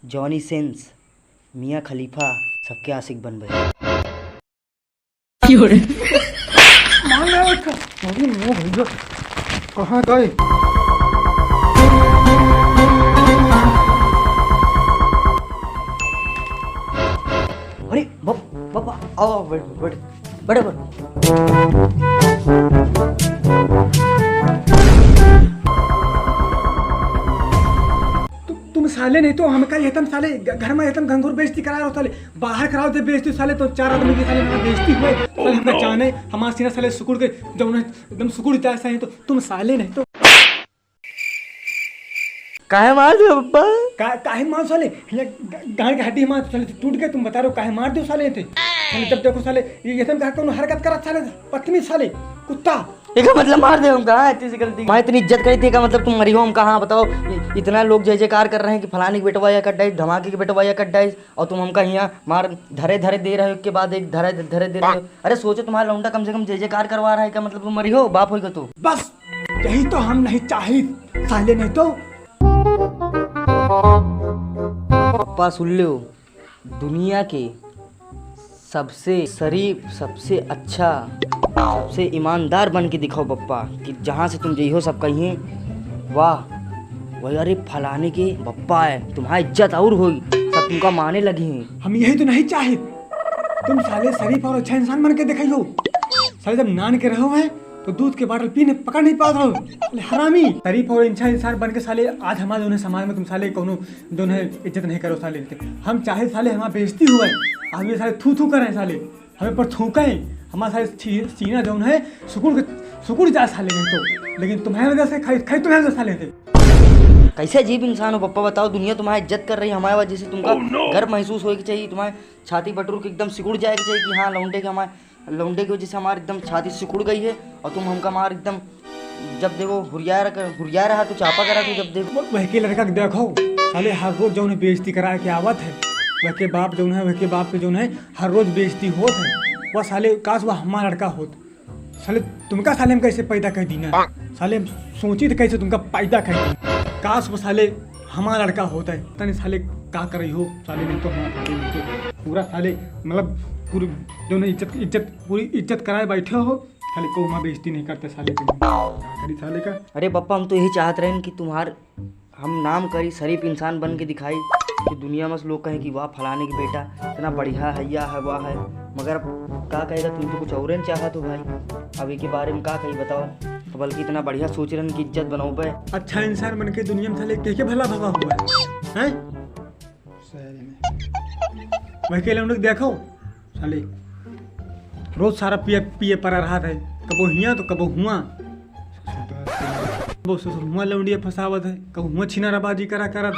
Johnny Sins, मियाँ खलीफा सबके आशिक बन गए। कहाँ गए? अरे पापा आओ बैठ बैठ बैठो बैठो। तुम साले नहीं तो हम का येतम साले घर में येतम घंघोर बेइज्जती करा रहो साले, बाहर कराओ थे बेइज्जती साले, तो 4 आदमी की साले ना बेइज्जती हुए साले, हमका जाने हमारा सीना साले सुकुड़ के जब एकदम सुकुड़ जाए तो तुम साले नहीं तो काहे मार दो पापा? काहे मार साले, गाड़ के हड्डी मार साले टूट गए, तुम बता रहे हो काहे मार दो साले थे साले, जब देखो साले ये तुम कहा कौन हरकत करा साले, पत्नी साले कुत्ता का मतलब मार दे हम कहाँ इतनी सी गलती, मैं इतनी इज्जत करी थी का मतलब तुम मरी हो हम कहाँ बताओ? इतना लोग जय जयकार कर रहे हैं कि फलाने की बेटवा या कट धमाके की बेटवा या कट और तुम हमका यहाँ मार धरे धरे दे रहे हो, के बाद एक धरे धरे दे रहे हो। अरे सोचो तुम्हारा लौंडा कम से कम जय जयकार करवा रहा है का मतलब तुम मरी हो, बाप होगा तो बस यही तो हम नहीं चाहे साले नहीं तो। पप्पा सुन लो, दुनिया के सबसे शरीफ, सबसे अच्छा, सबसे ईमानदार बन के दिखाओ पप्पा, कि जहाँ से तुम जई हो सब कहिए वाह वही, अरे फलाने के पप्पा है, तुम्हारी इज्जत और होगी, सब तुमका माने लगे हैं। हम यही तो नहीं चाहे, तुम साले शरीफ और अच्छा इंसान बन के दिखाइयो साले, जब नान के रहो हैं तो दूध के बोतल पीने पकड़ नहीं पा रहे हरामी। शरीफ और अच्छा इंसान बन के साले आज हमारे दोनों समाज में तुम साले कोनो दोनों इज्जत नहीं करो साले, हम चाहे साले हमारा बेइज्जती हुआ है, आदमी साले थू थू करें साले, हमें पर थूके हमारा साले सीना जो है सुकुड़ जाए साले नहीं तो, लेकिन तुम्हारे वजह से खाई तुम्हारे वजह साले थे। कैसे अजीब इंसान हो पप्पा, बताओ? दुनिया तुम्हारी इज्जत कर रही है, हमारे वजह से तुमका गर्व महसूस होगी चाहिए, तुम्हारे छाती पटरू के एकदम सिकुड़ जाएगी चाहिए कि हाँ लौंडे के हमारे लौंडे की वजह से हमारी एकदम छाती सिकुड़ गई है, और तुम हमका मार एकदम जब देखो हुरिया रहा तो चापा करा तो जब देखो वह के लड़का के देखो साले हर रोज जो बेइज्जती करा के आवत है, वह के बाप जो है, वह के बाप के जो है हर रोज बेइज्जती होत है, वह साले काश वह हमारा लड़का होत साले, तुमका साले हम कैसे पैदा कर दी ना साले, हम सोची तो कैसे तुमका पैदा कर दी, काश वो साले हमारा लड़का होता है, पता नहीं साले क्या कर रही हो साले, नहीं तो हमारा पूरा साले मतलब पूरी जो इज्जत पूरी इज्जत कराए बैठे हो खाली, को वहाँ बेइज्जती नहीं करते साले करी साले का। अरे पप्पा हम तो यही चाहते रहे कि तुम्हार हम नाम करी, शरीफ इंसान बन के दिखाई, कि दुनिया में लोग कहें कि वाह फलाने की बेटा इतना बढ़िया हैया है वाह है, मगर अब क्या कहेगा, तुम तो कुछ और नहीं चाहा तो भाई, अब एक के बारे में क्या कही बताओ, तो बल्कि इतना बढ़िया सोच रहे कि इज्जत बनाओ पे, अच्छा इंसान बन के दुनिया में साले के भला भगा हुआ है वह के लोग देखो साले रोज सारा पिए पड़ा रहा था, कबो हिया तो कबो हुआ, कबो हुआ लौंडिया फसावत है, कबो हुआ छिनाराबाजी करा था,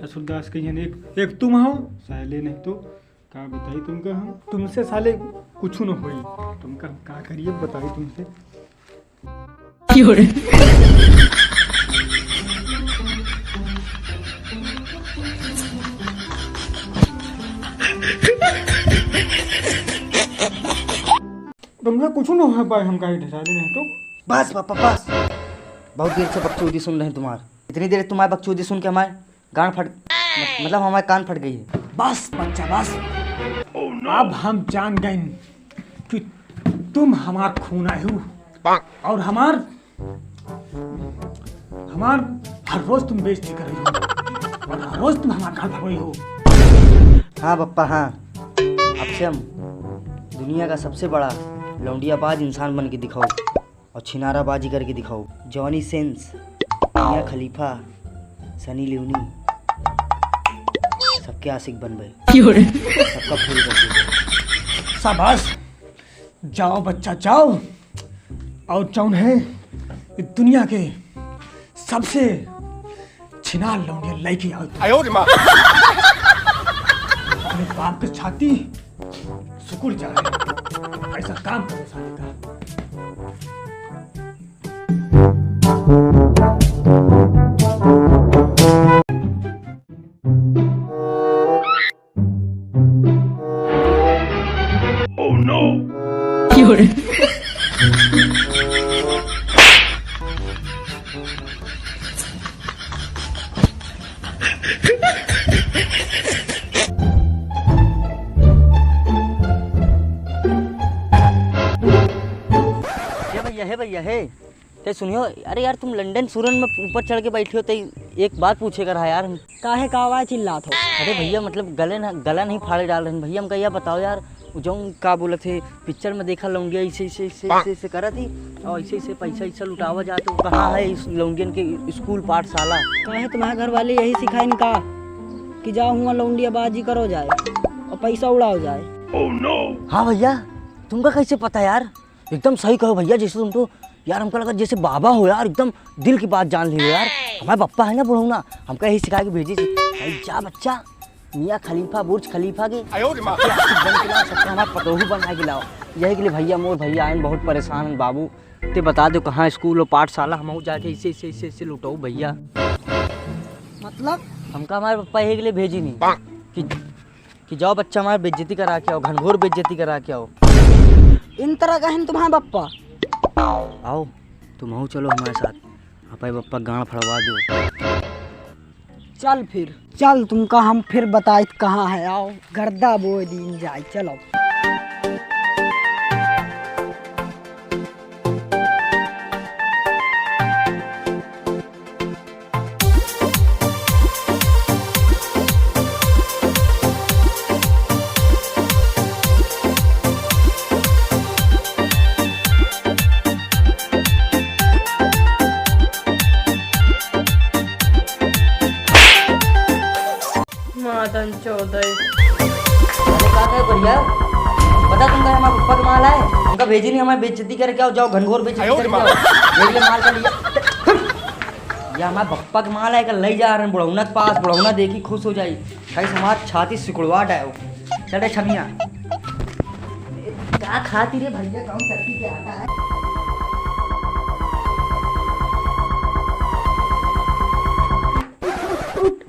असुरदास कहिए एक तुम हो साले, नहीं तो क्या बताई तुमका, हम तुमसे साले कुछ न होई, तुमका क्या करिए बताई तुमसे। तुमसे कुछ न हो पाए, हम कहीं साले नहीं तो बस पापा बस, बहुत देर से बकचोदी सुन रहे हैं तुम्हारे, इतनी देर तुम्हारी बकचोदी सुन के हमारे गान फट मतलब हमारे कान फट गई है। बस बच्चा बस, अब हम जान गए कि तुम हमार खून आए हो, और हमार हर रोज तुम बेइज्जती कर रही हो, और हर रोज तुम हमारे गाल फट रही हो। हाँ पप्पा हाँ, अब से हम दुनिया का सबसे बड़ा लौंडियाबाज इंसान बन के दिखाओ, और छिनाराबाजी करके दिखाओ, जॉनी सिंस, मियाँ खलीफा, सनी लियोनी सबके आशिक बन गए, सबका फूल कर दिया। शाबाश, जाओ बच्चा जाओ, और जौन है दुनिया के सबसे छिनार लौंडिया लेके आओ, अपने बाप के छाती सुकुड़ जाए, ऐसा काम करो साले का। Oh no! भैया है ते सुनियो, अरे यार तुम लंदन सूरन में ऊपर चढ़ के बैठे हो तो एक बात पूछे कर रहा यार। काहे का आवाज चिल्लात हो? अरे भैया मतलब गला नहीं फाड़े डाल रहे हैं भैया, हमका यह बताओ यार, जो का बोले थे पिक्चर में देखा लौंडिया ऐसे करा थी और ऐसे पैसा लुटावा जाते, कहाँ है इस लौंडियन के स्कूल पाठशाला? काहे तुम्हारे घर वाले यही सिखाए इनका कि जाओ हुआ लौंडिया बाजी करो जाए और पैसा उड़ाओ जाए। हाँ भैया, तुमका कैसे पता यार? एकदम सही कहो भैया, जैसे तुम तो यार हमको लगा जैसे बाबा हो यार, एकदम दिल की बात जान ली हो यार। हमारे पप्पा है ना बुढ़ौना, हमका यही सिखा के भेजी थी भाई जा बच्चा मियाँ खलीफा बुर्ज खलीफा के सबका हमारे पतोहू बना के लाओ। यही के लिए भैया मोर भैया आए बहुत परेशान हैं बाबू, ते बता दो कहाँ स्कूल और पाठशाला, हम जाके इसे लुटाओ भैया। मतलब हमका हमारे पप्पा यही के लिए भेजी नहीं कि जाओ बच्चा हमारे बेइज्जती करा के आओ, घनघोर बेइज्जती करा के आओ। इन तरह का है तुम्हारे पप्पा? आओ तुम आओ चलो हमारे साथ, पापा पप्पा गाँव फड़वा दो। चल फिर चल, तुमका हम फिर बताए कहाँ है, आओ गर्दा बोए दिन जाए चलो। मादन चौधरी अरे का है भैया, पता तुमका हमारे पप्पा का माल है, उनका भेजी नहीं, हमारे बेइज्जती करके आओ, जाओ घनघोर बेइज्जती करके आओ। ये ले माल का लिया, ये हमारे पप्पा का माल है, कल ले जा रहे हैं बुढ़ौना के पास, बुढ़ौना देखी खुश हो जाई, कहीं हमारी छाती सिकुड़वा डायो। चले छमिया क्या खाती रे भैया, कौन चटकी के आता है?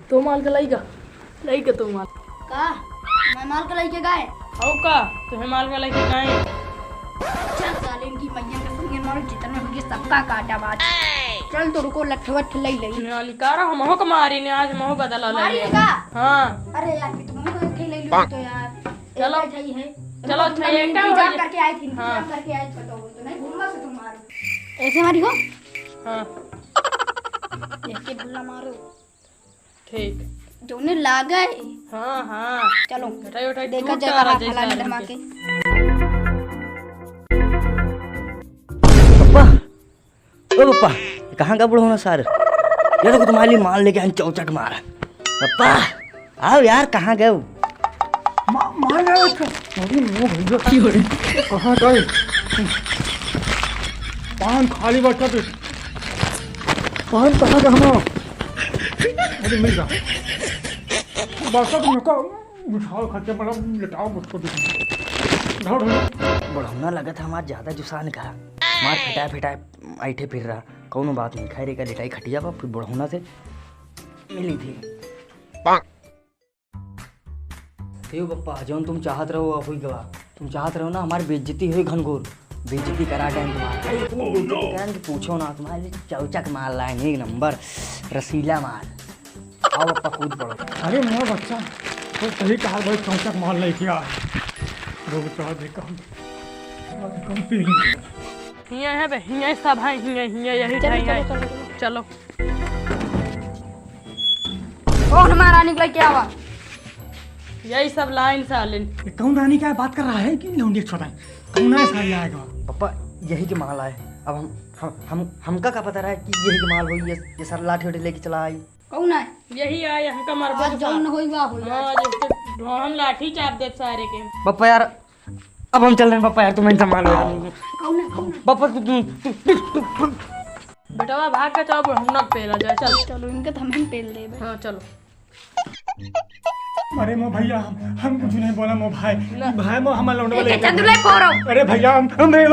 तो माल का लईका तो माल का मैं माल का लेके गए आओ का तुम्हें माल का लईका गए। चल साले इनकी मैया का संगे मारो जितना होगी सबका काटा बात। चल तो रुको लठवट ले ले निकारा हम हो कमारी ने आज मोह बदला ले मारिएगा। हाँ अरे यार तुम को खेल ले लो तो यार चलो सही है। चलो इंतजाम हो जाए। करके आई थी, इंतजाम करके आई तो नहीं भूलवा से तुम मारो ऐसे मारी हो। हाँ देख के भूला मारो ठीक दोनों लागे। हाँ हाँ चलो उठाई उठाई देखा टूट जाएगा रहा हाथ जैसे हला आदमी धमा के। के पप्पा ओ पप्पा कहाँ का बुढ़ौना सार, ये तो तुम्हारे लिए माल लेके हम चौचक मारा। पप्पा आओ यार, कहाँ गए? मार गया बच्चा, अरे वो भैया की हो रही, कहाँ गए? पान खाली बच्चा पे, पान कहाँ गया हमारा? अरे मिल गया बच्चा, तुम का बिठाओ खर्चे बड़ा लटाओ मुझको ढाओ बुढ़ौना लगा था हमारा ज्यादा जुसान का, मार फिटाए ऐठे फिर रहा, कौनो बात नहीं, खैर का लिटाई खटिया बा, फिर बुढ़ौना से मिली थी। थियो पप्पा जौन तुम चाहत रहो हुई गवा, तुम चाहत रहो ना हमारी बेइज्जती हुई घनघोर, बेइज्जती करा टाइम तुम्हारा, अरे इतनी बेइज्जती करा कि पूछो ना, तुम्हारे लिए चौचक माल लाए एक नंबर रसीला माल। आओ पप्पा कूद पड़ो। अरे मेरा बच्चा तो सही कहा भाई, चौचक माल नहीं किया रोग चढ़ा देखा कम पी हिया है बे, हिया सब है, हिया यही है। चलो कौन हमारा निकल के आवा? यही सब लाइन सालिन। कौन रानी क्या बात कर रहा है कि लौंडी छोटा है, कौन है सारी आएगा? पप्पा यही के माल आए, अब हमका का पता रहा कि यही के माल हुई, ये सर लाठी उठी लेके चला आई। कौन है? यही आए हमका मरबा आज जौन होई बा हो जा। हाँ जैसे हम लाठी चाप दे सारे के। पप्पा यार अब हम चल रहे हैं पप्पा यार, तुम्हें संभालो यार। कौन है? कौन है? पापा बेटवा भाग के चलो हम ना पेला जाए। चल चलो इनके तो हम पेल देबे। हाँ चलो। अरे मो भैया हम कुछ नहीं बोला मो भाई मो हमारा लौंडा वाले चंदुले फोरो। अरे भैया हम भैया